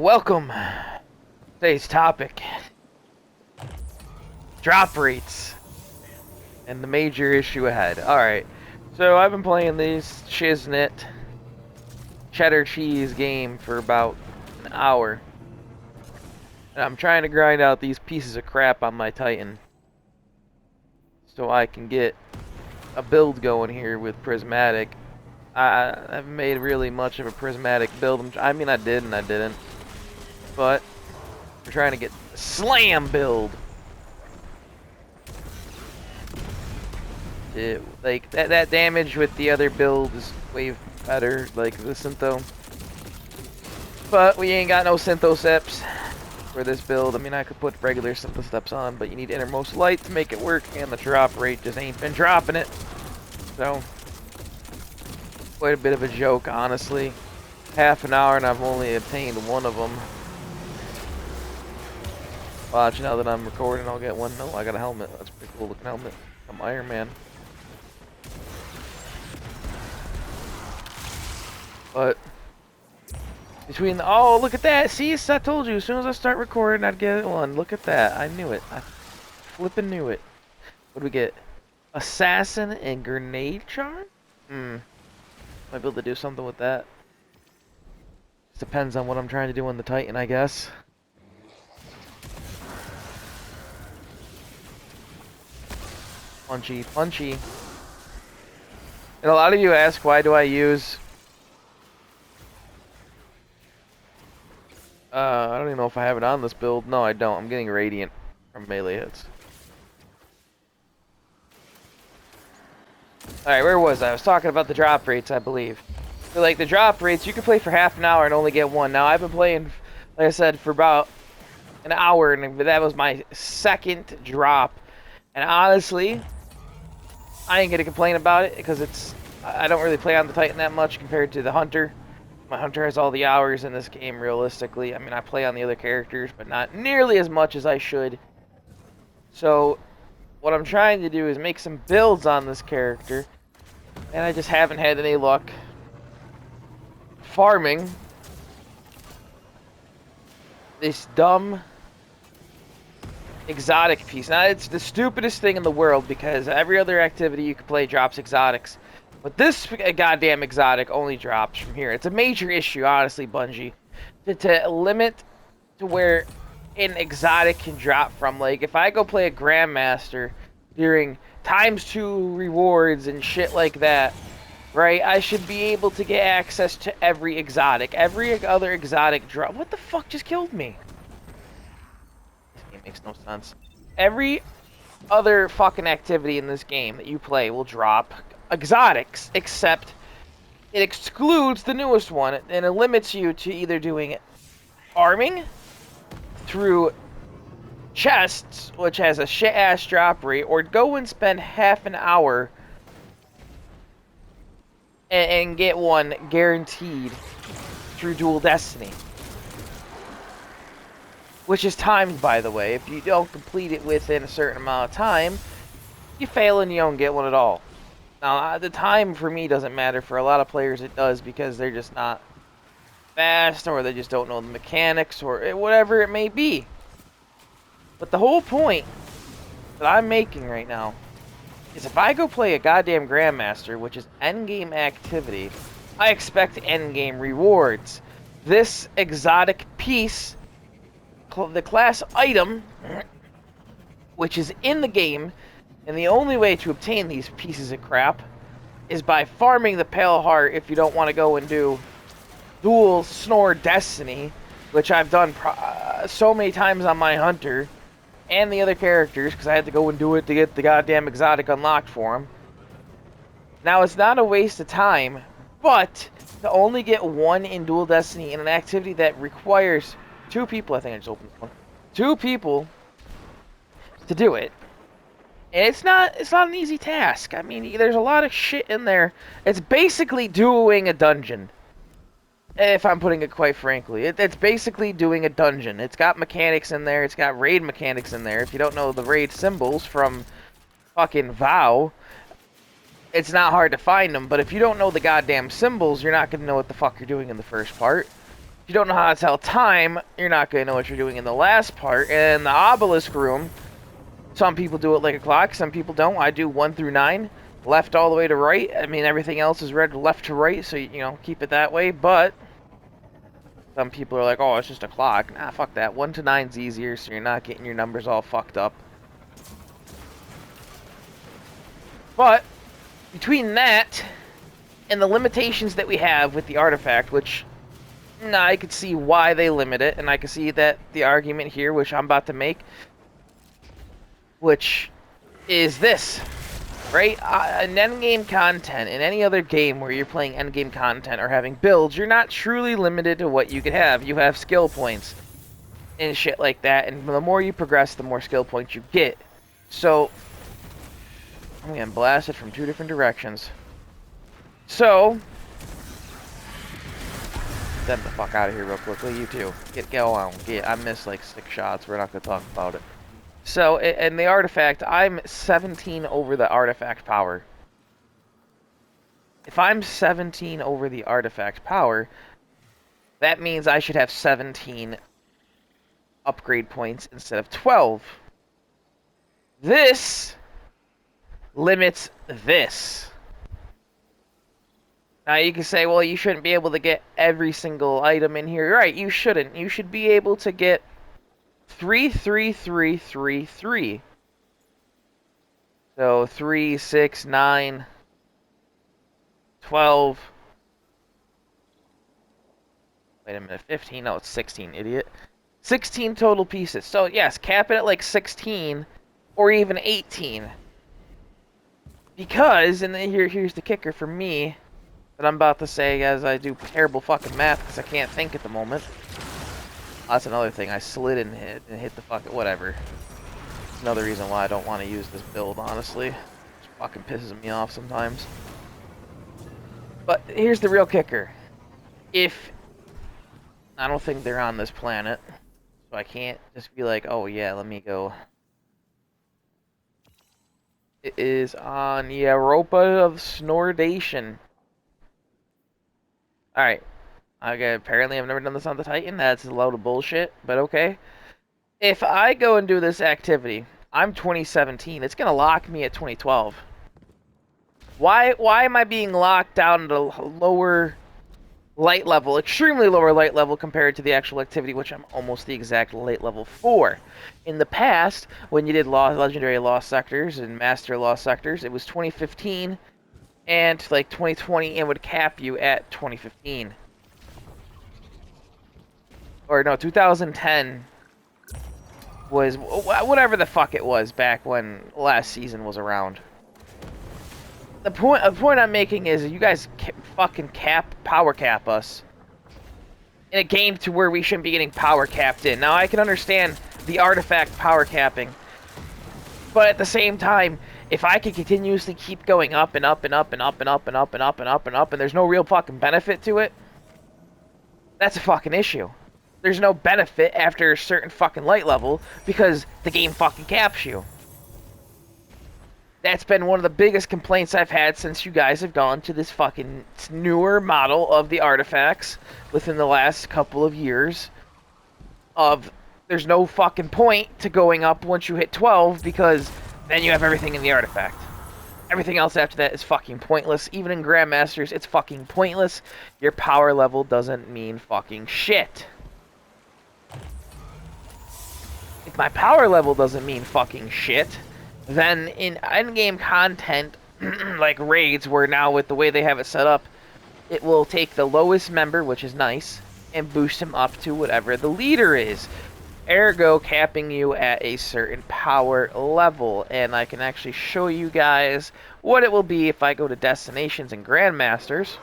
Welcome. Today's topic: drop rates and the major issue ahead. Alright, so I've been playing this shiznit cheddar cheese game for about an hour. And I'm trying to grind out these pieces of crap on my Titan so I can get a build going here with Prismatic. I haven't made really much of a Prismatic build. I mean, I did and I didn't. But we're trying to get a slam build. Like that damage with the other build is way better, like the Syntho. But we ain't got no Syntho steps for this build. I mean, I could put regular Syntho steps on, but you need innermost light to make it work, and the drop rate just ain't been dropping it. So quite a bit of a joke, honestly. Half an hour and I've only obtained one of them. Watch, now that I'm recording, I'll get one. No, I got a helmet. That's a pretty cool looking helmet. I'm Iron Man. But between the, oh, look at that. See, I told you as soon as I start recording I'd get one. Look at that. I knew it. I flippin' knew it. What do we get? Assassin and grenade charm? Might be able to do something with that. Just depends on what I'm trying to do on the Titan, I guess. Punchy, punchy. And a lot of you ask, why do I use... I don't even know if I have it on this build. No, I don't. I'm getting Radiant from melee hits. Alright, where was I? I was talking about the drop rates, I believe. So, like, the drop rates, you can play for half an hour and only get one. Now, I've been playing, like I said, for about an hour, and that was my second drop. And honestly, I ain't gonna complain about it, because I don't really play on the Titan that much compared to the Hunter. My Hunter has all the hours in this game, realistically. I mean, I play on the other characters, but not nearly as much as I should. So, what I'm trying to do is make some builds on this character, and I just haven't had any luck farming this dumb exotic piece. Now, it's the stupidest thing in the world, because every other activity you can play drops exotics. But this goddamn exotic only drops from here. It's a major issue, honestly, Bungie. To limit to where an exotic can drop from. Like, if I go play a Grandmaster during ×2 rewards and shit like that, right, I should be able to get access to every exotic. Every other exotic drop. What the fuck just killed me? This game makes no sense. Every other fucking activity in this game that you play will drop exotics, except it excludes the newest one, and it limits you to either doing farming through chests, which has a shit-ass drop rate, or go and spend half an hour and get one guaranteed through Dual Destiny. Which is timed, by the way. If you don't complete it within a certain amount of time, you fail and you don't get one at all. Now, the time for me doesn't matter. For a lot of players it does, because they're just not fast, or they just don't know the mechanics, or whatever it may be. But the whole point that I'm making right now is, if I go play a goddamn Grandmaster, which is endgame activity, I expect endgame rewards. This exotic piece, the class item, which is in the game, and the only way to obtain these pieces of crap is by farming the Pale Heart if you don't want to go and do Dual Snore Destiny, which I've done so many times on my Hunter and the other characters, because I had to go and do it to get the goddamn exotic unlocked for them. Now, it's not a waste of time, but to only get one in Dual Destiny in an activity that requires 2 people, I think I just opened this one, 2 people to do it. And it's not an easy task. I mean, there's a lot of shit in there. It's basically doing a dungeon, if I'm putting it quite frankly. It's basically doing a dungeon. It's got mechanics in there. It's got raid mechanics in there. If you don't know the raid symbols from fucking WoW, it's not hard to find them. But if you don't know the goddamn symbols, you're not going to know what the fuck you're doing in the first part. If you don't know how to tell time, you're not going to know what you're doing in the last part. And the obelisk room, some people do it like a clock, some people don't. I do 1 through 9, left all the way to right. I mean, everything else is read left to right, so, you know, keep it that way. But some people are like, oh, it's just a clock. Nah, fuck that. 1 to 9's easier, so you're not getting your numbers all fucked up. But between that and the limitations that we have with the artifact, which I could see why they limit it, and I can see that the argument here, which I'm about to make, which is this, right? In endgame content, in any other game where you're playing endgame content or having builds, you're not truly limited to what you could have. You have skill points and shit like that, and the more you progress, the more skill points you get. So, I'm getting blasted from 2 different directions. So, get the fuck out of here real quickly, you two. Go on. I missed like 6 shots. We're not going to talk about it. So, and the artifact, I'm 17 over the artifact power. If I'm 17 over the artifact power, that means I should have 17 upgrade points instead of 12. This limits this. Now you can say, well, you shouldn't be able to get every single item in here. Right, you shouldn't. You should be able to get 3, 3, 3, 3, 3. So 3, 6, 9, 12. Wait a minute, 15? No, it's 16, idiot. 16 total pieces. So yes, cap it at like 16 or even 18. Because, and then here's the kicker for me that I'm about to say as I do terrible fucking math because I can't think at the moment. That's another thing. I slid and hit the fucking whatever. It's another reason why I don't want to use this build, honestly. It fucking pisses me off sometimes. But here's the real kicker. If I don't think they're on this planet, so I can't just be like, oh yeah, let me go. It is on Europa of Snordation. Alright. Okay, apparently I've never done this on the Titan. That's a load of bullshit, but okay. If I go and do this activity, I'm 2017. It's going to lock me at 2012. Why am I being locked down to lower light level, extremely lower light level compared to the actual activity, which I'm almost the exact light level for? In the past, when you did Legendary Lost Sectors and Master Lost Sectors, it was 2015 and like 2020 and would cap you at 2015. Or no, 2010 was whatever the fuck it was back when last season was around. The point I'm making is you guys fucking power cap us in a game to where we shouldn't be getting power capped in. Now I can understand the artifact power capping, but at the same time, if I could continuously keep going up and up and up and up and up and up and up and up and up, and there's no real fucking benefit to it, that's a fucking issue. There's no benefit after a certain fucking light level because the game fucking caps you. That's been one of the biggest complaints I've had since you guys have gone to this fucking newer model of the artifacts within the last couple of years. There's no fucking point to going up once you hit 12 because then you have everything in the artifact. Everything else after that is fucking pointless. Even in Grandmasters, it's fucking pointless. Your power level doesn't mean fucking shit. If my power level doesn't mean fucking shit, then in endgame content, like raids, where now with the way they have it set up, it will take the lowest member, which is nice, and boost him up to whatever the leader is. Ergo, capping you at a certain power level. And I can actually show you guys what it will be if I go to Destinations and Grandmasters.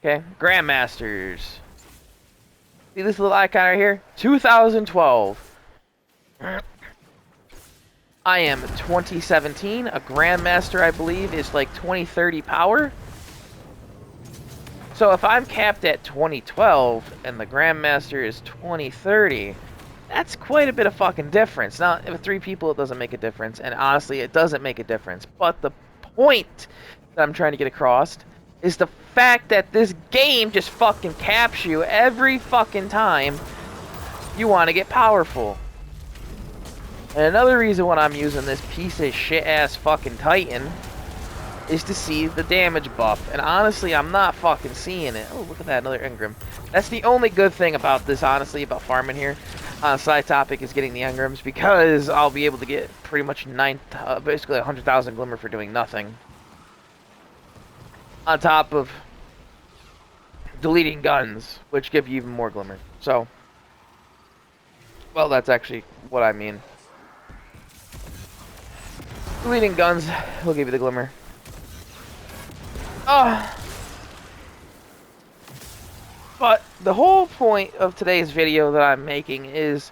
Okay, Grandmasters. See this little icon right here? 2012. I am 2017. A Grandmaster, I believe, is like 2030 power. So if I'm capped at 2012 and the Grandmaster is 2030, that's quite a bit of fucking difference. Now, with 3 people, it doesn't make a difference. And honestly, it doesn't make a difference. But the point that I'm trying to get across is the fact that this game just fucking caps you every fucking time you want to get powerful. And another reason why I'm using this piece of shit ass fucking Titan is to see the damage buff. And honestly, I'm not fucking seeing it. Oh, look at that, another engram. That's the only good thing about this, honestly, about farming here. Side topic is getting the engrams, because I'll be able to get pretty much basically 100,000 glimmer for doing nothing. On top of deleting guns, which give you even more glimmer. So, well, that's actually what I mean. Deleting guns will give you the glimmer. But the whole point of today's video that I'm making is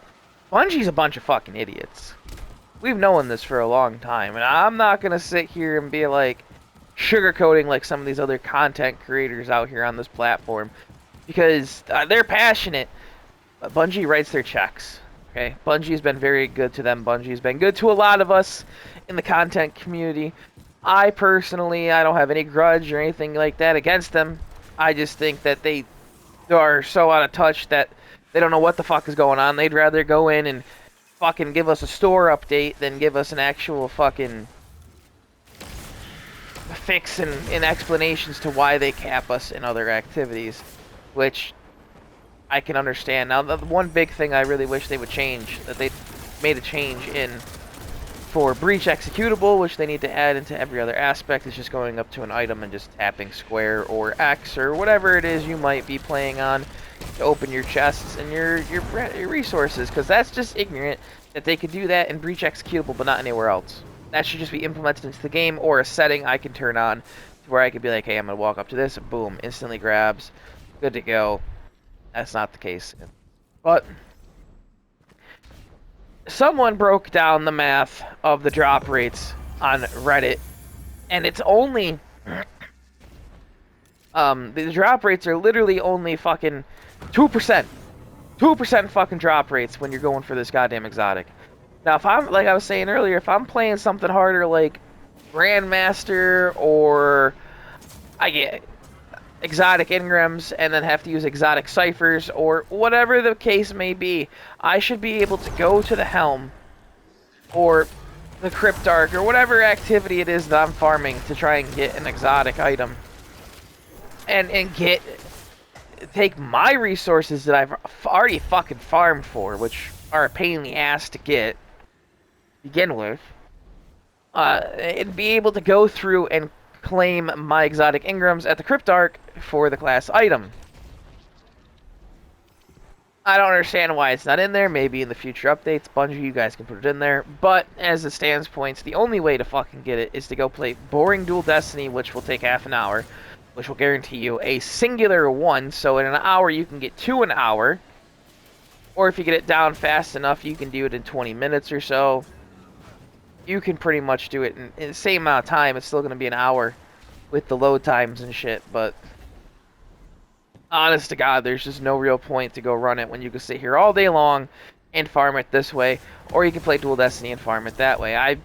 Bungie's a bunch of fucking idiots. We've known this for a long time, and I'm not going to sit here and be like sugarcoating like some of these other content creators out here on this platform, because they're passionate, but Bungie writes their checks. Okay, Bungie's been very good to them. Bungie's been good to a lot of us in the content community. I personally, I don't have any grudge or anything like that against them. I just think that they are so out of touch that they don't know what the fuck is going on. They'd rather go in and fucking give us a store update than give us an actual fucking fix and explanations to why they cap us in other activities, which I can understand. Now, the one big thing I really wish they would change, that they made a change in for breach executable, which they need to add into every other aspect, is just going up to an item and just tapping square or X or whatever it is you might be playing on to open your chests and your resources, because that's just ignorant that they could do that in breach executable but not anywhere else. That should just be implemented into the game, or a setting I can turn on to where I could be like, hey, I'm going to walk up to this, boom, instantly grabs, good to go. That's not the case. But someone broke down the math of the drop rates on Reddit, and it's only the drop rates are literally only fucking 2%. 2% fucking drop rates when you're going for this goddamn exotic. Now, if I'm, like I was saying earlier, if I'm playing something harder like Grandmaster, or I get exotic engrams and then have to use exotic ciphers, or whatever the case may be, I should be able to go to the Helm or the Cryptarch or whatever activity it is that I'm farming to try and get an exotic item, and take my resources that I've already fucking farmed for, which are a pain in the ass to get begin with, and be able to go through and claim my exotic engrams at the Cryptarch for the class item. I don't understand why it's not in there. Maybe in the future updates, Bungie, you guys can put it in there. But as it stands points, the only way to fucking get it is to go play boring Dual Destiny, which will take half an hour, which will guarantee you a singular 1. So in an hour, you can get 2 an hour. Or if you get it down fast enough, you can do it in 20 minutes or so. You can pretty much do it in the same amount of time. It's still going to be an hour with the load times and shit, but honest to God, there's just no real point to go run it when you can sit here all day long and farm it this way, or you can play Dual Destiny and farm it that way. I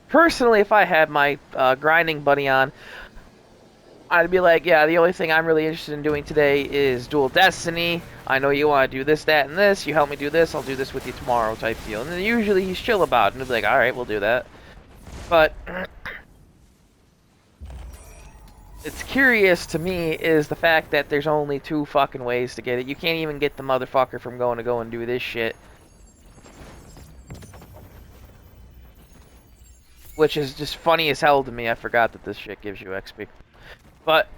personally, if I had my grinding buddy on, I'd be like, yeah, the only thing I'm really interested in doing today is Dual Destiny. I know you want to do this, that, and this. You help me do this, I'll do this with you tomorrow type deal. And then usually he's chill about it, and he'll be like, alright, we'll do that. But it's curious to me is the fact that there's only 2 fucking ways to get it. You can't even get the motherfucker from going to go and do this shit. Which is just funny as hell to me. I forgot that this shit gives you XP. But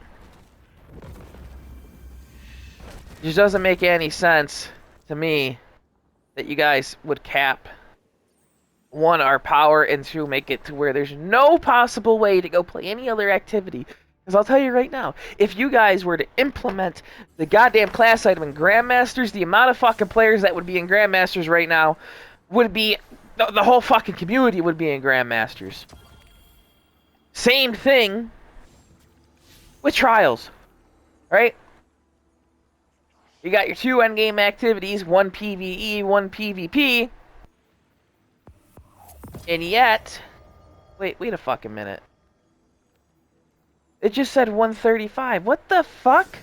it just doesn't make any sense to me that you guys would cap, 1, our power, and 2, make it to where there's no possible way to go play any other activity. Because I'll tell you right now, if you guys were to implement the goddamn class item in Grandmasters, the amount of fucking players that would be in Grandmasters right now would be, the whole fucking community would be in Grandmasters. Same thing with Trials, right? You got your 2 endgame activities, 1 PvE, 1 PvP, and yet, wait a fucking minute. It just said 135. What the fuck?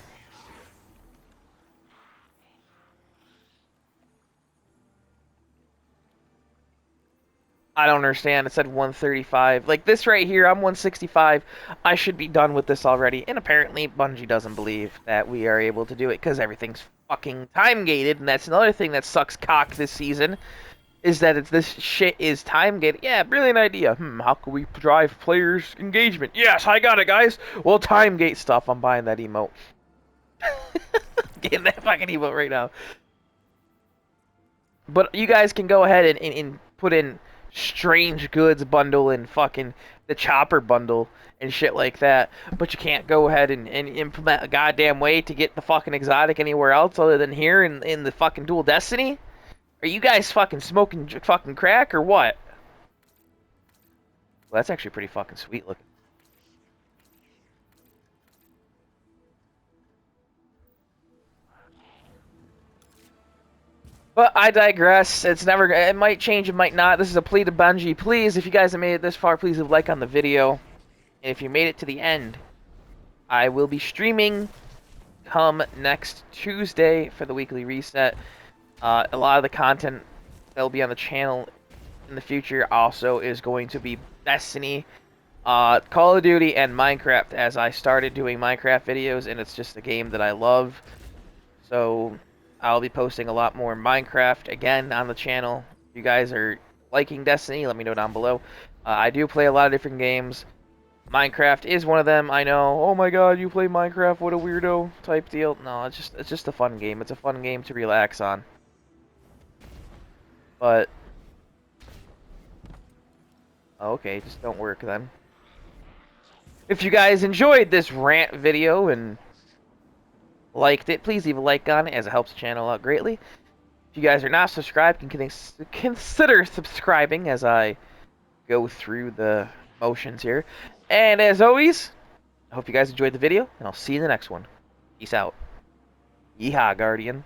I don't understand. It said 135. Like this right here, I'm 165. I should be done with this already. And apparently Bungie doesn't believe that we are able to do it because everything's fucking time gated. And that's another thing that sucks cock this season, is that this shit is time gated. Yeah, brilliant idea. How can we drive players' engagement? Yes, I got it, guys. Well, time gate stuff. I'm buying that emote. Getting that fucking emote right now. But you guys can go ahead and put in strange goods bundle and fucking the chopper bundle and shit like that. But you can't go ahead and implement a goddamn way to get the fucking exotic anywhere else other than here in the fucking dual destiny? Are you guys fucking smoking fucking crack or what? Well, that's actually pretty fucking sweet looking. But I digress. It's never. It might change. It might not. This is a plea to Bungie. Please, if you guys have made it this far, please leave a like on the video. And if you made it to the end, I will be streaming come next Tuesday for the weekly reset. A lot of the content that will be on the channel in the future also is going to be Destiny, Call of Duty, and Minecraft, as I started doing Minecraft videos, and it's just a game that I love. So I'll be posting a lot more Minecraft again on the channel. If you guys are liking Destiny, let me know down below. I do play a lot of different games. Minecraft is one of them. I know. Oh my god, you play Minecraft? What a weirdo type deal. No, it's just a fun game. It's a fun game to relax on. But okay, just don't work then. If you guys enjoyed this rant video and liked it, please leave a like on it as it helps the channel out greatly. If you guys are not subscribed, consider subscribing as I go through the motions here. And as always, I hope you guys enjoyed the video, and I'll see you in the next one. Peace out. Yeehaw, Guardian.